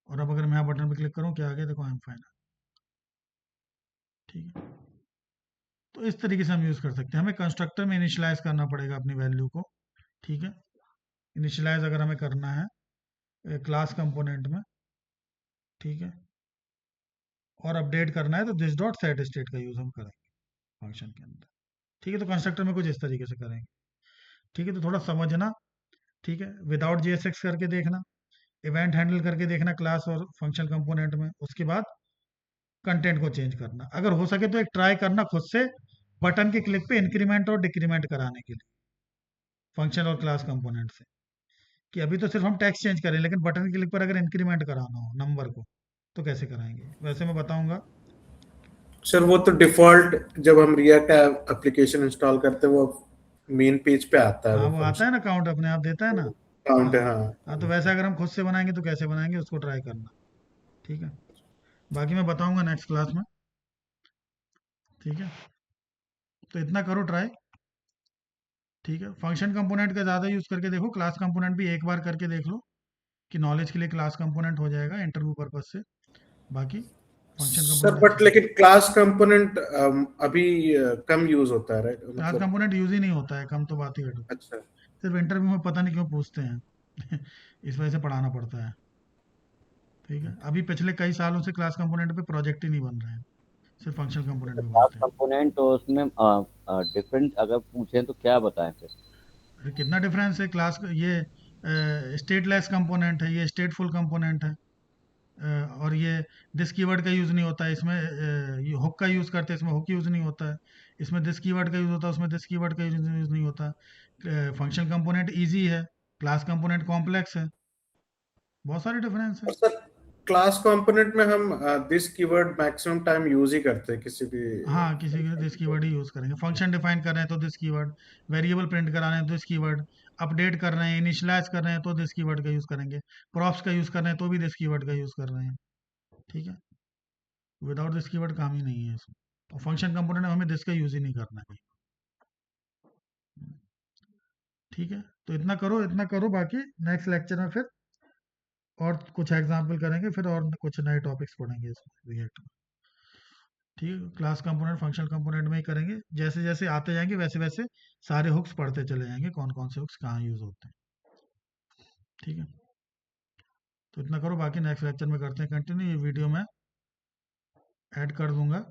और अब अगर मैं यहाँ बटन पे क्लिक करूँ, क्या आ गया? देखो आई एम फाइन, ठीक है। तो इस तरीके से हम यूज कर सकते हैं। हमें कंस्ट्रक्टर में इनिशियलाइज करना पड़ेगा अपनी वैल्यू को, ठीक है। इनिशियलाइज अगर हमें करना है क्लास कंपोनेंट में, ठीक है, और अपडेट करना है तो दिस डॉट सेट स्टेट का यूज हम करेंगे फंक्शन के अंदर, ठीक है। तो कंस्ट्रक्टर में कुछ इस तरीके से करेंगे, ठीक है। तो थोड़ा समझना, ठीक है। विदाउट JSX करके देखना, इवेंट हैंडल करके देखना क्लास और फंक्शन कंपोनेंट में, उसके बाद कंटेंट को चेंज करना। अगर हो सके तो एक ट्राई करना खुद से बटन के क्लिक पे इंक्रीमेंट और डिक्रीमेंट कराने के लिए फंक्शन और क्लास कंपोनेंट से, कि अभी तो सिर्फ हम टेक्स्ट चेंज करें, लेकिन बटन के क्लिक पर अगर इंक्रीमेंट कराना हो नंबर को तो कैसे कराएंगे, वैसे मैं बताऊंगा। सर वो तो डिफॉल्ट जब हम रिएक्ट एप्लीकेशन इंस्टॉल करते हैं वो मेन पेज पे आता है, हाँ, वो आता है ना, काउंट अपने आप देता है ना, काउंट है। हाँ हाँ। तो वैसे अगर हम खुद से बनाएंगे तो कैसे बनाएंगे, उसको ट्राई करना, ठीक है। बाकी मैं बताऊंगा नेक्स्ट क्लास में, ठीक है। तो इतना करो ट्राई, ठीक है। फंक्शन कंपोनेंट का ज़्यादा यूज़ करके देखो, क्लास कंपोनेंट भी एक बार करके देख लो कि नॉलेज के लिए क्लास कंपोनेंट हो जाएगा इंटरव्यू पर्पज से। बाकी फंक्शन सर कंपोनेंट बट लेकिन क्लास कंपोनेंट अभी कम यूज होता है, राइट? क्लास कंपोनेंट यूज ही नहीं होता है, कम तो बात ही हटो। अच्छा, सिर्फ इंटरव्यू में पता नहीं क्यों पूछते हैं इस वजह से पढ़ाना पड़ता है, ठीक है। अभी पिछले कई सालों से क्लास कंपोनेंट पे प्रोजेक्ट ही नहीं बन रहे हैं, सिर्फ फंक्शन कंपोनेंट पे क्लास बनते हैं। कंपोनेंट और उसमें डिफरेंस अगर पूछें तो क्या बताएं फिर? अरे कितना डिफरेंस है, क्लास ये स्टेटलेस कंपोनेंट है, ये स्टेटफुल कंपोनेंट है। और ये दिस कीवर्ड का यूज़ नहीं होता है इसमें, ये हुक का यूज़ करते हैं, इसमें हुक यूज़ नहीं होता है। इसमें दिस कीवर्ड का यूज़ होता है, उसमें दिस कीवर्ड का यूज़ नहीं होता। फंक्शन कंपोनेंट इजी है, क्लास कंपोनेंट कॉम्प्लेक्स है, बहुत सारे डिफरेंस है। सर क्लास कंपोनेंट में हम this keyword maximum time use ही करते हैं किसी भी। हाँ, किसी के दिस कीवर्ड ही यूज करेंगे। फंक्शन डिफाइन कर रहे हैं तो दिस कीवर्ड, वेरिएबल प्रिंट करा रहे हैं तो दिस कीवर्ड, अपडेट कर रहे हैं, इनिशियलाइज कर रहे हैं तो दिस कीवर्ड का यूज करेंगे, प्रॉप्स का यूज कर रहे हैं तो भी दिस कीवर्ड का यूज कर रहे हैं। ठीक है, विदाउट दिस कीवर्ड काम ही नहीं है इसमें। और फंक्शन कंपोनेंट में हमें दिस का यूज ही नहीं करना है। ठीक है, तो इतना करो, बाकी नेक्स्ट लेक्चर में फिर और कुछ एग्जाम्पल करेंगे, फिर और कुछ नए टॉपिक्स पढ़ेंगे इसमें रिएक्ट में। ठीक है, क्लास कंपोनेंट फंक्शनल कंपोनेंट में ही करेंगे, जैसे जैसे आते जाएंगे वैसे वैसे सारे हुक्स पढ़ते चले जाएंगे, कौन कौन से हुक्स कहाँ यूज होते हैं। ठीक है, तो इतना करो, बाकी नेक्स्ट लेक्चर में करते हैं कंटिन्यू। ये वीडियो मैं ऐड कर दूंगा